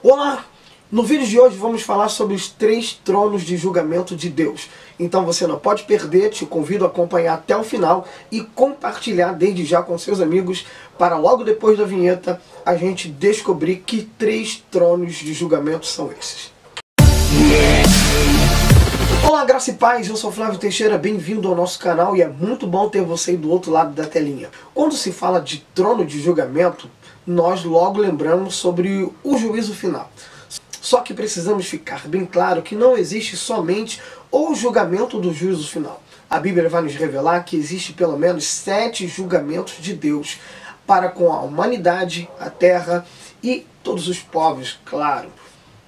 Olá! No vídeo de hoje vamos falar sobre os 3 tronos de julgamento de Deus. Então você não pode perder, te convido a acompanhar até o final e compartilhar desde já com seus amigos para logo depois da vinheta a gente descobrir que 3 tronos de julgamento são esses. Olá, graça e paz, eu sou Flávio Teixeira, bem-vindo ao nosso canal e é muito bom ter você aí do outro lado da telinha. Quando se fala de trono de julgamento, nós logo lembramos sobre o juízo final. Só que precisamos ficar bem claro que não existe somente o julgamento do juízo final. A Bíblia vai nos revelar que existe pelo menos 7 julgamentos de Deus para com a humanidade, a terra e todos os povos, claro.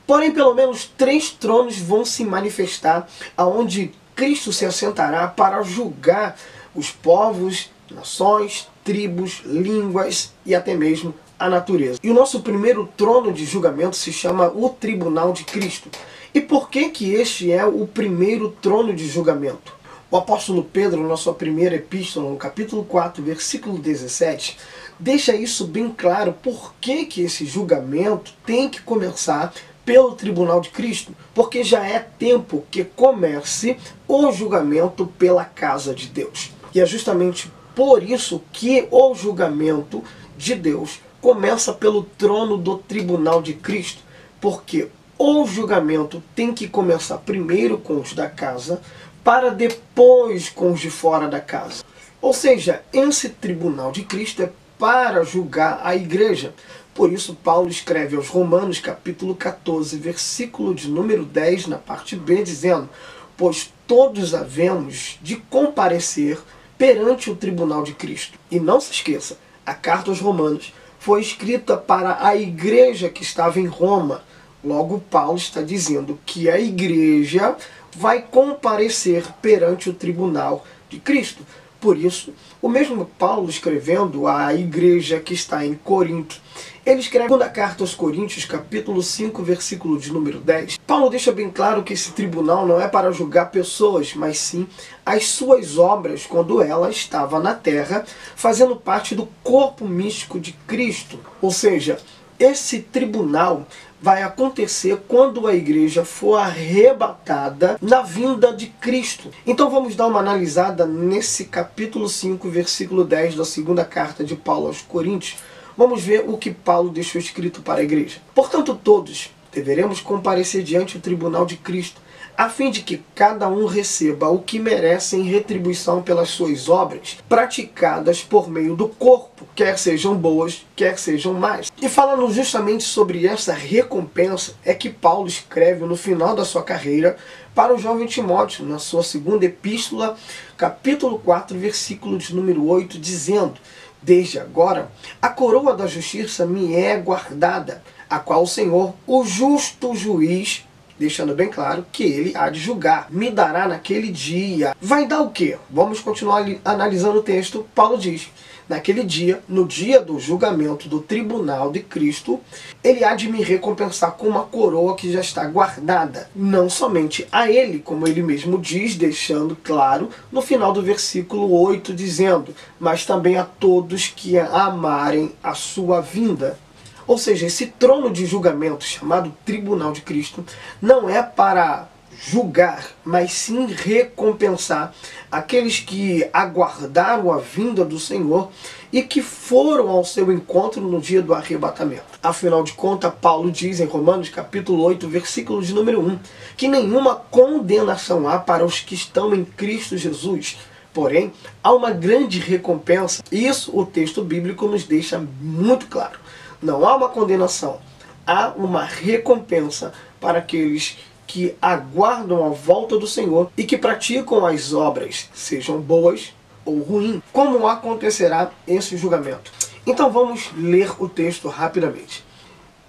Porém, pelo menos 3 tronos vão se manifestar, aonde Cristo se assentará para julgar os povos, nações, tribos, línguas e até mesmo a natureza. E o nosso primeiro trono de julgamento se chama o Tribunal de Cristo. E por que este é o primeiro trono de julgamento? O apóstolo Pedro, na sua primeira epístola, no capítulo 4, versículo 17, deixa isso bem claro por que esse julgamento tem que começar pelo Tribunal de Cristo, porque já é tempo que comece o julgamento pela casa de Deus. E é justamente por isso que o julgamento de Deus começa pelo trono do Tribunal de Cristo, porque o julgamento tem que começar primeiro com os da casa, para depois com os de fora da casa. Ou seja, esse Tribunal de Cristo é para julgar a igreja. Por isso Paulo escreve aos Romanos, capítulo 14, versículo de número 10, na parte B, dizendo: pois todos havemos de comparecer perante o tribunal de Cristo. E não se esqueça, a carta aos Romanos foi escrita para a igreja que estava em Roma. Logo, Paulo está dizendo que a igreja vai comparecer perante o tribunal de Cristo. Por isso, o mesmo Paulo escrevendo à igreja que está em Corinto, ele escreve na carta aos Coríntios, capítulo 5, versículo de número 10. Paulo deixa bem claro que esse tribunal não é para julgar pessoas, mas sim as suas obras quando ela estava na terra, fazendo parte do corpo místico de Cristo. Ou seja, esse tribunal vai acontecer quando a igreja for arrebatada na vinda de Cristo. Então vamos dar uma analisada nesse capítulo 5, versículo 10 da segunda carta de Paulo aos Coríntios. Vamos ver o que Paulo deixou escrito para a igreja. Portanto, todos deveremos comparecer diante do tribunal de Cristo, a fim de que cada um receba o que merece em retribuição pelas suas obras, praticadas por meio do corpo, quer sejam boas, quer sejam más. E falando justamente sobre essa recompensa, é que Paulo escreve no final da sua carreira para o jovem Timóteo, na sua segunda epístola, capítulo 4, versículo de número 8, dizendo: desde agora, a coroa da justiça me é guardada, a qual o Senhor, o justo juiz, deixando bem claro que ele há de julgar, me dará naquele dia. Vai dar o quê? Vamos continuar analisando o texto. Paulo diz: naquele dia, no dia do julgamento do tribunal de Cristo, ele há de me recompensar com uma coroa que já está guardada. Não somente a ele, como ele mesmo diz, deixando claro no final do versículo 8, dizendo: mas também a todos que amarem a sua vinda. Ou seja, esse trono de julgamento, chamado Tribunal de Cristo, não é para julgar, mas sim recompensar aqueles que aguardaram a vinda do Senhor e que foram ao seu encontro no dia do arrebatamento. Afinal de contas, Paulo diz em Romanos capítulo 8, versículo de número 1, que nenhuma condenação há para os que estão em Cristo Jesus. Porém, há uma grande recompensa. Isso o texto bíblico nos deixa muito claro. Não há uma condenação, há uma recompensa para aqueles que aguardam a volta do Senhor e que praticam as obras, sejam boas ou ruins. Como acontecerá esse julgamento? Então vamos ler o texto rapidamente.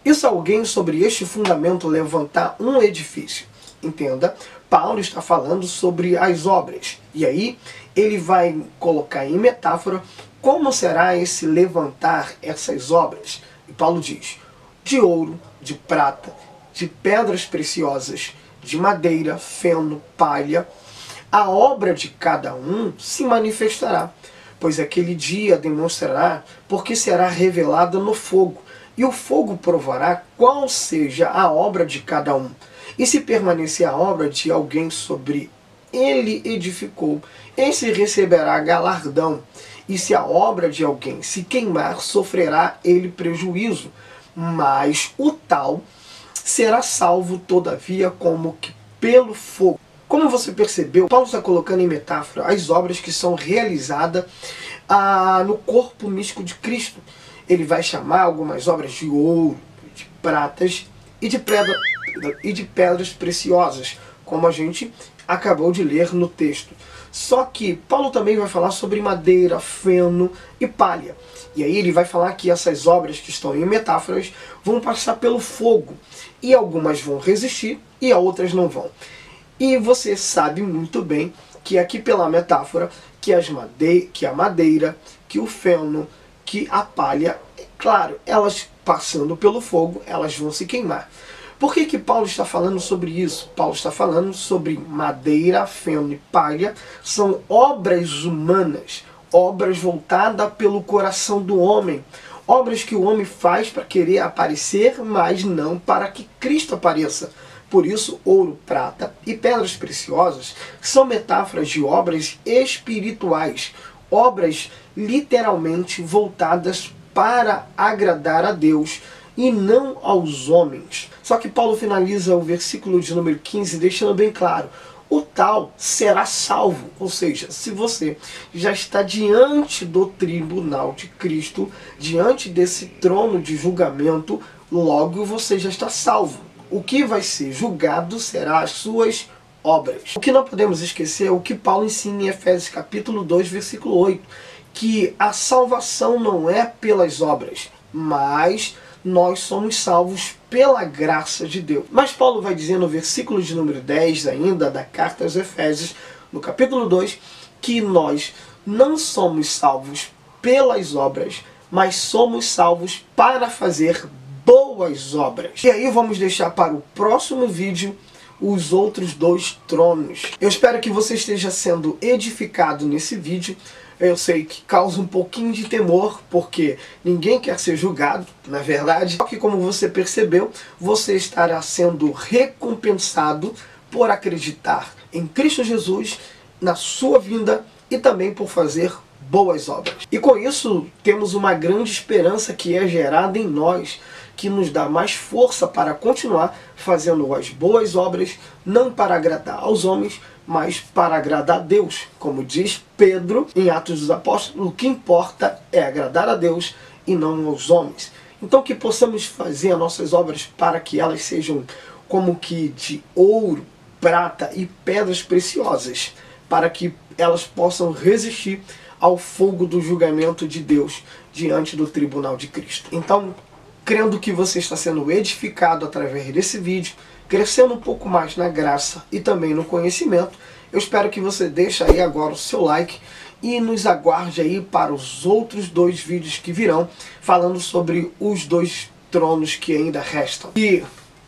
E se alguém sobre este fundamento levantar um edifício? Entenda, Paulo está falando sobre as obras. E aí ele vai colocar em metáfora como será esse levantar essas obras. E Paulo diz: de ouro, de prata, de pedras preciosas, de madeira, feno, palha, a obra de cada um se manifestará, pois aquele dia demonstrará, porque será revelada no fogo, e E o fogo provará qual seja a obra de cada um. E se permanecer a obra de alguém sobre ele edificou, esse receberá galardão. E se a obra de alguém se queimar, sofrerá ele prejuízo. Mas o tal será salvo, todavia, como que pelo fogo. Como você percebeu, Paulo está colocando em metáfora as obras que são realizadas no corpo místico de Cristo. Ele vai chamar algumas obras de ouro, de pratas e de pedras preciosas, como a gente acabou de ler no texto. Só que Paulo também vai falar sobre madeira, feno e palha. E aí ele vai falar que essas obras que estão em metáforas vão passar pelo fogo. E algumas vão resistir e outras não vão. E você sabe muito bem que aqui pela metáfora, que a madeira, que o feno, que a palha, é claro, elas passando pelo fogo, elas vão se queimar. Por que Paulo está falando sobre isso? Paulo está falando sobre madeira, feno e palha, são obras humanas, obras voltadas pelo coração do homem, obras que o homem faz para querer aparecer, mas não para que Cristo apareça. Por isso, ouro, prata e pedras preciosas são metáforas de obras espirituais, obras literalmente voltadas para agradar a Deus e não aos homens. Só que Paulo finaliza o versículo de número 15 deixando bem claro: o tal será salvo. Ou seja, se você já está diante do tribunal de Cristo, diante desse trono de julgamento, logo você já está salvo. O que vai ser julgado será as suas obras. O que não podemos esquecer é o que Paulo ensina em Efésios capítulo 2, versículo 8, que a salvação não é pelas obras, mas nós somos salvos pela graça de Deus. Mas Paulo vai dizer no versículo de número 10 ainda da carta aos Efésios, no capítulo 2, que nós não somos salvos pelas obras, mas somos salvos para fazer boas obras. E aí vamos deixar para o próximo vídeo os outros 2 tronos. Eu espero que você esteja sendo edificado nesse vídeo. Eu sei que causa um pouquinho de temor, porque ninguém quer ser julgado, na verdade. Só que, como você percebeu, você estará sendo recompensado por acreditar em Cristo Jesus, na sua vinda e também por fazer boas obras. E com isso, temos uma grande esperança que é gerada em nós, que nos dá mais força para continuar fazendo as boas obras, não para agradar aos homens, mas para agradar a Deus. Como diz Pedro em Atos dos Apóstolos, o que importa é agradar a Deus e não aos homens. Então que possamos fazer as nossas obras para que elas sejam como que de ouro, prata e pedras preciosas, para que elas possam resistir ao fogo do julgamento de Deus diante do tribunal de Cristo. Então, crendo que você está sendo edificado através desse vídeo, crescendo um pouco mais na graça e também no conhecimento, eu espero que você deixe aí agora o seu like e nos aguarde aí para os outros 2 vídeos que virão, falando sobre os 2 tronos que ainda restam. E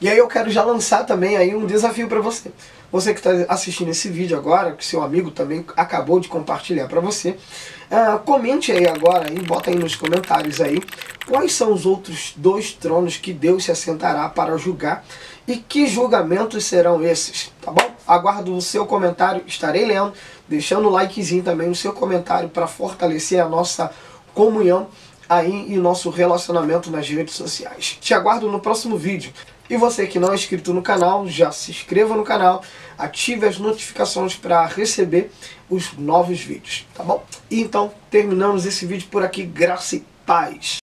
aí eu quero já lançar também aí um desafio para você. Você que está assistindo esse vídeo agora, que seu amigo também acabou de compartilhar para você, comente aí agora e bota aí nos comentários aí quais são os outros 2 tronos que Deus se assentará para julgar e que julgamentos serão esses, tá bom? Aguardo o seu comentário, estarei lendo, deixando o likezinho também no seu comentário para fortalecer a nossa comunhão aí e nosso relacionamento nas redes sociais. Te aguardo no próximo vídeo. E você que não é inscrito no canal, já se inscreva no canal, ative as notificações para receber os novos vídeos, tá bom? E então, terminamos esse vídeo por aqui, graça e paz!